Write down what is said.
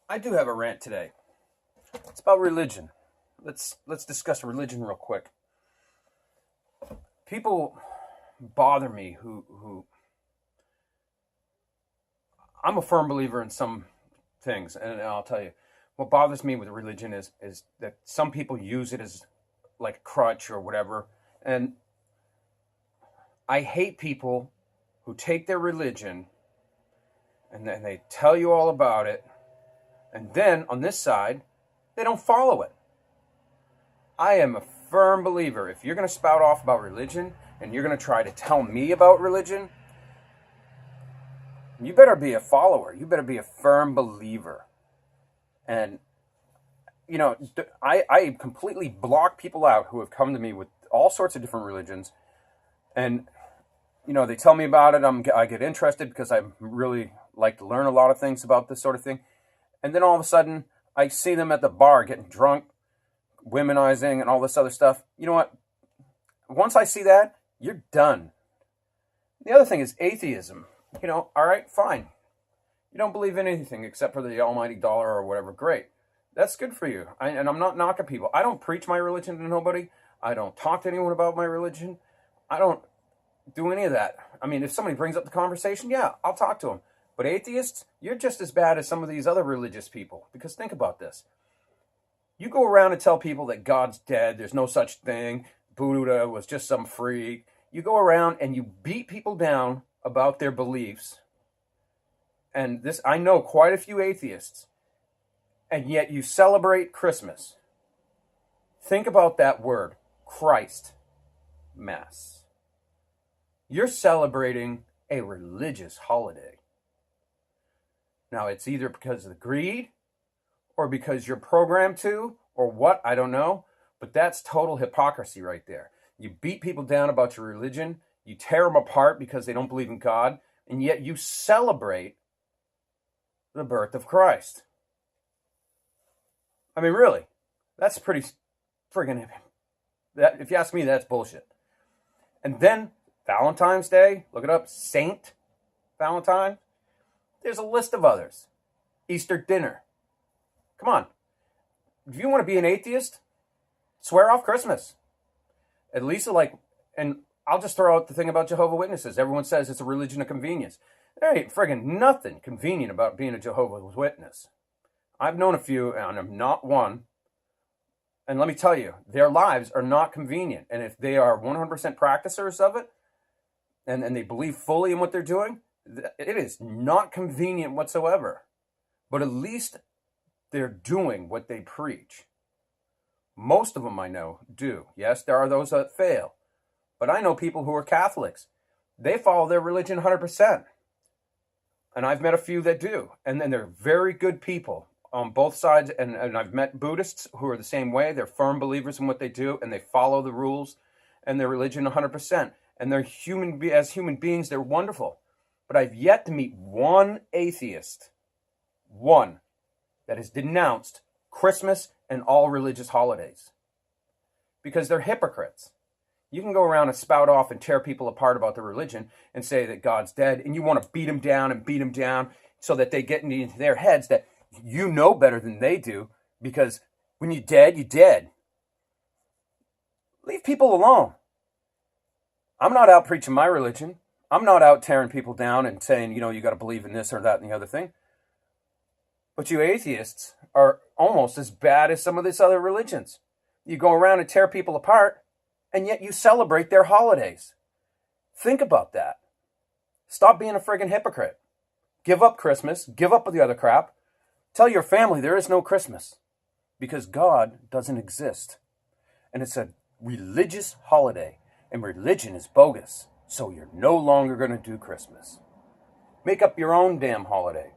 I do have a rant today. It's about religion. Let's discuss religion real quick. People bother me who I'm a firm believer in some things, and I'll tell you what bothers me with religion is that some people use it as like a crutch or whatever, and I hate people who take their religion and then they tell you all about it, and then on this side they don't follow it. I am a firm believer. If you're going to spout off about religion and you're going to try to tell me about religion, you better be a follower. You better be a firm believer. And, I completely block people out who have come to me with all sorts of different religions. And, they tell me about it. I get interested because I really like to learn a lot of things about this sort of thing. And then all of a sudden, I see them at the bar getting drunk, womenizing, and all this other stuff. You know what? Once I see that, you're done. The other thing is atheism. All right, fine. You don't believe in anything except for the almighty dollar or whatever. Great. That's good for you. And I'm not knocking people. I don't preach my religion to nobody. I don't talk to anyone about my religion. I don't do any of that. I mean, if somebody brings up the conversation, yeah, I'll talk to them. But atheists, you're just as bad as some of these other religious people. Because think about this. You go around and tell people that God's dead, there's no such thing, Buddha was just some freak. You go around and you beat people down about their beliefs. And this, I know quite a few atheists, and yet you celebrate Christmas. Think about that word, Christ Mass. You're celebrating a religious holiday. Now, it's either because of the greed, or because you're programmed to, or what, I don't know. But that's total hypocrisy right there. You beat people down about your religion, you tear them apart because they don't believe in God, and yet you celebrate the birth of Christ. I mean, really, that's pretty friggin', if you ask me, that's bullshit. And then Valentine's Day, look it up, Saint Valentine. There's a list of others. Easter dinner. Come on. If you want to be an atheist, swear off Christmas. At least and I'll just throw out the thing about Jehovah's Witnesses. Everyone says it's a religion of convenience. There ain't friggin' nothing convenient about being a Jehovah's Witness. I've known a few, and I'm not one. And let me tell you, their lives are not convenient. And if they are 100% practicers of it, and they believe fully in what they're doing, it is not convenient whatsoever. But at least they're doing what they preach. Most of them I know do. Yes, there are those that fail. But I know people who are Catholics. They follow their religion 100%. And I've met a few that do. And then they're very good people on both sides. And I've met Buddhists who are the same way. They're firm believers in what they do. And they follow the rules and their religion 100%. And they're as human beings, they're wonderful. But I've yet to meet one atheist, one, that has denounced Christmas and all religious holidays. Because they're hypocrites. You can go around and spout off and tear people apart about their religion and say that God's dead, and you want to beat them down so that they get into their heads that you know better than they do, because when you're dead, you're dead. Leave people alone. I'm not out preaching my religion. I'm not out tearing people down and saying, you got to believe in this or that and the other thing. But you atheists are almost as bad as some of these other religions. You go around and tear people apart, and yet you celebrate their holidays. Think about that. Stop being a friggin' hypocrite. Give up Christmas. Give up the other crap. Tell your family there is no Christmas. Because God doesn't exist. And it's a religious holiday. And religion is bogus. So you're no longer going to do Christmas. Make up your own damn holiday.